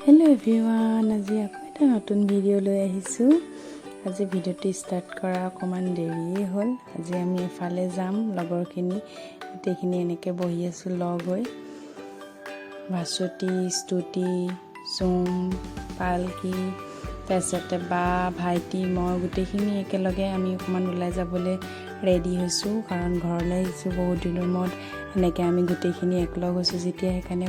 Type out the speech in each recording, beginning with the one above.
Hello everyone আজি আকৌ এটা নতুন ভিডিও লৈ আহিছো আজি ভিডিওটি স্টার্ট কৰা অকমান দেৰি হ'ল আজি আমি এফালে যাম লগৰখিনি গোটেইখিনি এনেকৈ বহি আছো লগ হৈ ভাস্বতী স্তুতি সোম পালকি তাৰপিছতে বা ভাইটি মই গোটেইখিনি একেলগে আমি অকমান ওলাই যাবলৈ ৰেডি হৈছো কাৰণ ঘৰলৈ আহিছো বহুত দিনৰ মূৰত এনেকৈ আমি গোটেইখিনি একলগ হৈছো যেতিয়া সেইকাৰণে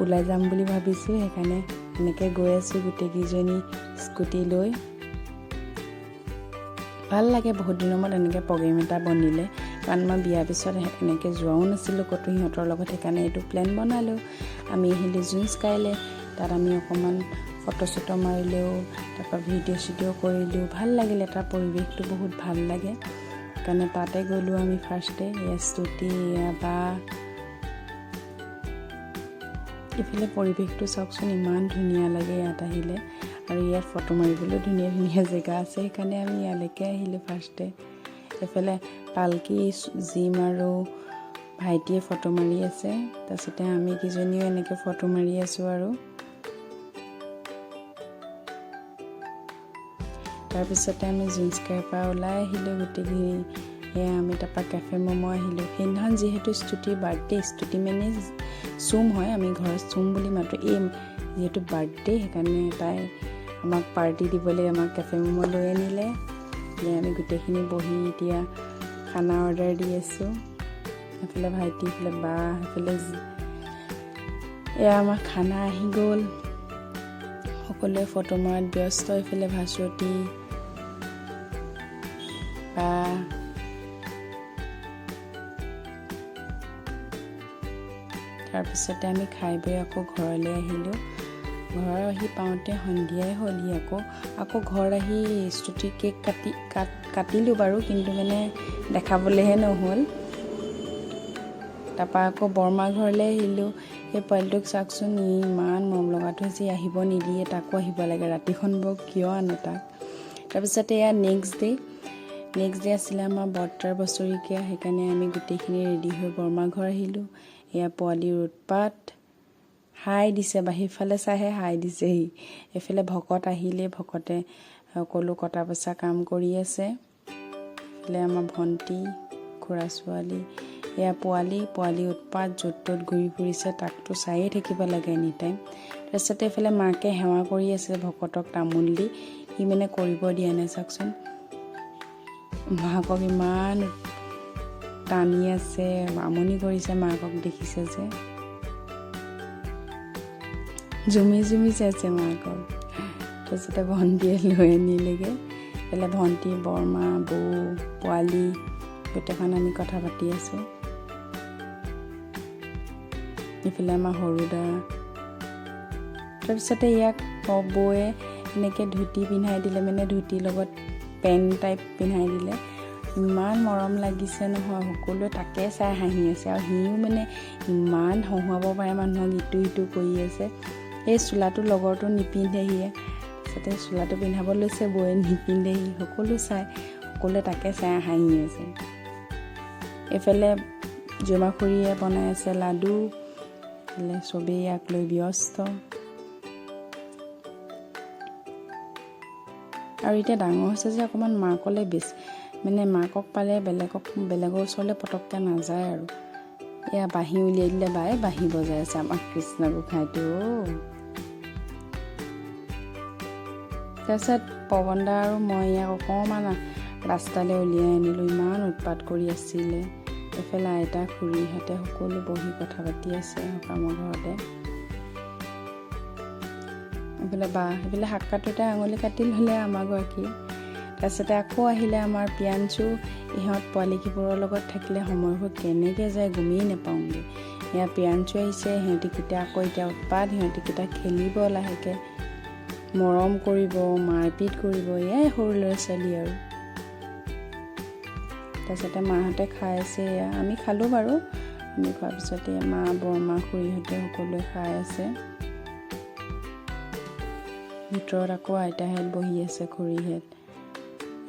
ওলাই যাম বুলি ভাবিছো সেইকাৰণে এনেকৈ গৈ আছো গোটেইকেইজনী স্কুটি লৈ ভাল লাগে বহুত দিনৰ মূৰত এনেকৈ প্ৰগ্ৰেম এটা বনিলে কাৰণ মই বিয়াৰ পিছত এনেকৈ যোৱাও নাছিলো কতো সিহঁতৰ লগত সেইকাৰণে এইটো প্ল্যান বনালো আমি আহিলো জুন স্কাইলে তাত আমি অকমান ফটো মাৰিলেও তাৰপৰা ভিডিও কৰিলো ভাল লাগিলে তাৰ পৰিৱেশটো বহুত ভাল লাগে কাৰণে তাতে গলো আমি ফাৰ্ষ্টে স্তুতি বা ইফালে পৰিৱেশটো চাওকচোন ইমান ধুনীয়া লাগে ইয়াত আহিলে আৰু ইয়াত ফটো মাৰিবলৈ ধুনীয়া ধুনীয়া জেগা আছে সেইকাৰণে আমি ইয়ালৈকে আহিলো ফাৰ্ষ্টে এফালে পালকি জিম আৰু ভাইটিয়ে ফটো মাৰি আছে তাৰপিছতে আমি কিজনীও এনেকৈ ফটো মাৰি আছো আৰু তাৰপিছতে আমি জিন্সকাইৰ পৰা ওলাই আহিলো গোটেইখিনি আমি তাৰপৰা কেফে মমো আহিলো সেইদিনাখন যিহেতু স্তুতিৰ বাৰ্থডে স্তুতি মানে সোম হয় আমি ঘৰত সোম বুলি মাতো এই যেহেতু বাৰ্থডে সেইকাৰণে তাই আমাক পাৰ্টি দিবলৈ আমাক কেফে মমো লৈ আনিলে আমি গোটেইখিনি বহি এতিয়া খানা অৰ্ডাৰ দি আছো এফালে ভাইটি এফালে বা এফালে আমাৰ খানা আহি গ'ল সকলোৱে ফটো মৰাত ব্যস্ত এফালে ভাস্বতী বা তাৰপিছতে আমি খাই বৈ আকৌ ঘৰলৈ আহিলো ঘৰ আহি পাওঁতে সন্ধিয়াই হ'ল আকৌ ঘৰ আহি স্তুতি কেক কাটিলো বাৰু কিন্তু মানে দেখাবলৈহে নহ'ল তাৰপৰা আকৌ বৰমা ঘৰলৈ আহিলো সেই পোৱালিটোক চাওকচোন ইমান মৰম লগাটো হৈছে আহিব নিদিয়ে তাকো আহিব লাগে ৰাতিখন বৰ কিয় আনো তাক তাৰপিছতে এয়া নেক্সট ডে আছিলে আমাৰ বৰ্তাৰ বছৰিকীয়া সেইকাৰণে আমি গোটেইখিনি ৰেডি হৈ বৰমা ঘৰ আহিলো এয়া পোৱালিৰ উৎপাত হাই দিছে বাহিৰফালে চাইহে হাই দিছেহি এফালে ভকত আহিলে ভকতে সকলো কটা পচা কাম কৰি আছে এফালে আমাৰ ভণ্টি খুৰা ছোৱালী এয়া পোৱালি উৎপাত য'ত ত'ত ঘূৰি ফুৰিছে তাকতো চায়ে থাকিব লাগে এনি টাইম তাৰপিছতে এফালে মাকে সেৱা কৰি আছে ভকতক তামোল দি সি মানে কৰিব দিয়া নাই চাওকচোন মাকক ইমান টানি আছে আমনি কৰিছে মাকক দেখিছে যে জুমি চাইছে মাকক তাৰপিছতে ভণ্টিয়ে লৈ আনিলেগে এফালে ভণ্টি বৰমা বৌ পোৱালি গোটেইখন আমি কথা পাতি আছো ইফালে আমাৰ সৰু দা তাৰপিছতে ইয়াক বৌয়ে এনেকৈ ধুতি পিন্ধাই দিলে মানে ধুতিৰ লগত পেণ্ট টাইপ পিন্ধাই দিলে ইমান মৰম লাগিছে নহয় সকলোৱে তাকে চাই হাঁহি আছে আৰু সিও মানে ইমান হহুৱাব পাৰে মানুহক ইটো কৰি আছে এই চোলাটো লগৰটো নিপিন্ধেহি তাৰপিছতে চোলাটো পিন্ধাব লৈছে বৌয়ে নিপিন্ধেহি সকলোৱে তাকে চাই হাঁহি আছে এইফালে জমাখুৰীয়ে বনাই আছে লাডু চবেই ইয়াক লৈ ব্যস্ত আৰু এতিয়া ডাঙৰ হৈছে যে অকণমান মাকলৈ বেছি মানে মাকক পালে বেলেগৰ ওচৰলৈ পটককৈ নাযায় আৰু এয়া বাঁহী উলিয়াই দিলে বায়ে বাঁহী বজাই আছে আমাক কৃষ্ণ গোসাঁইটো তাৰপিছত পৱন দা আৰু মই ইয়াক অকণমান ৰাস্তালৈ উলিয়াই আনিলোঁ ইমান উৎপাত কৰি আছিলে এফালে আইতা খুৰীহঁতে সকলো বহি কথা পাতি আছে সকামৰ ঘৰতে এইফালে শাক কাটোতে আঙুলি কাটি ল'লে আমাৰ গৰাকী তাৰপিছতে আকৌ আহিলে আমাৰ পিয়াঞ্চু ইহঁত পোৱালিকিবোৰৰ লগত থাকিলে সময়বোৰ কেনেকৈ যায় গমেই নাপাওঁগৈ এয়া পিয়াঞ্চু আহিছে সিহঁতিকেইটা আকৌ এতিয়া উৎপাত সিহঁতিকেইটা খেলিব লাহেকৈ মৰম কৰিব মাৰপিট কৰিব এয়াই সৰু ল'ৰা ছোৱালী আৰু তাৰপিছতে মাহঁতে খাই আছে এয়া আমি খালোঁ বাৰু আমি খোৱাৰ পিছতে মা বৰমা খুৰীহঁতে সকলোৱে খাই আছে ভিতৰত আকৌ আইতাহঁত বহি আছে খুৰীহঁত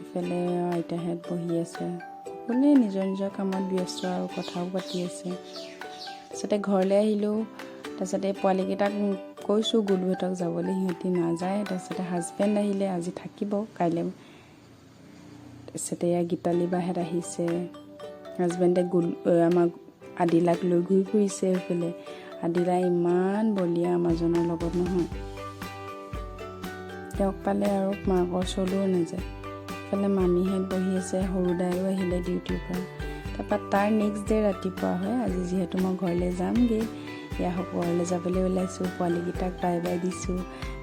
ইফালে আইতাহঁত বহি আছে সকলোৱে নিজৰ কামত ব্যস্ত আৰু কথাও পাতি আছে তাৰপিছতে ঘৰলৈ আহিলোঁ তাৰপিছতে এই পোৱালিকেইটাক কৈছোঁ গুলুহঁতক যাবলৈ, সিহঁতি নাযায়। তাৰপিছতে হাজবেণ্ড আহিলে, আজি থাকিব, কাইলৈ। তাৰপিছতে এয়া গীতালি বাহেঁত আহিছে। হাজবেণ্ডে আমাক আদিলাক লৈ ঘূৰি ফুৰিছে সেইফালে। আদিলা ইমান বলিয়া আমাজনৰ লগত নহয়, তেওঁক পালে আৰু মাকৰ ওচৰলৈও নাযায়। এইফালে মামীহঁত বহি আছে, সৰু দাইও আহিলে ডিউটিৰ পৰা। তাৰপৰা তাৰ নেক্সট ডে ৰাতিপুৱা হয়। আজি যিহেতু মই ঘৰলৈ যামগৈ, এয়া ঘৰলৈ যাবলৈ ওলাইছোঁ। পোৱালিকেইটাক বাই বাই দিছোঁ।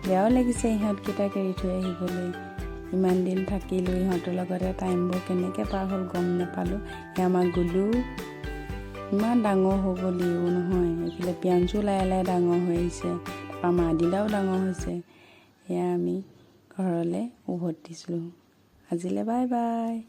বেয়াও লাগিছে ইহঁতকেইটাক এৰি থৈ আহিবলৈ। ইমান দিন থাকিলোঁ, ইহঁতৰ লগতে টাইমবোৰ কেনেকৈ পাৰ হ'ল গম নাপালোঁ। এয়া আমাৰ গুলু ইমান ডাঙৰ হৈ গ'লিও নহয়। এইফালে পিয়াঞ্চু লাহে লাহে ডাঙৰ হৈ আহিছে। তাৰপৰা আমাৰ আদিলাও ডাঙৰ হৈছে। এয়া আমি ঘৰলৈ উভতিছিলোঁ। আজিলৈ বাই বাই।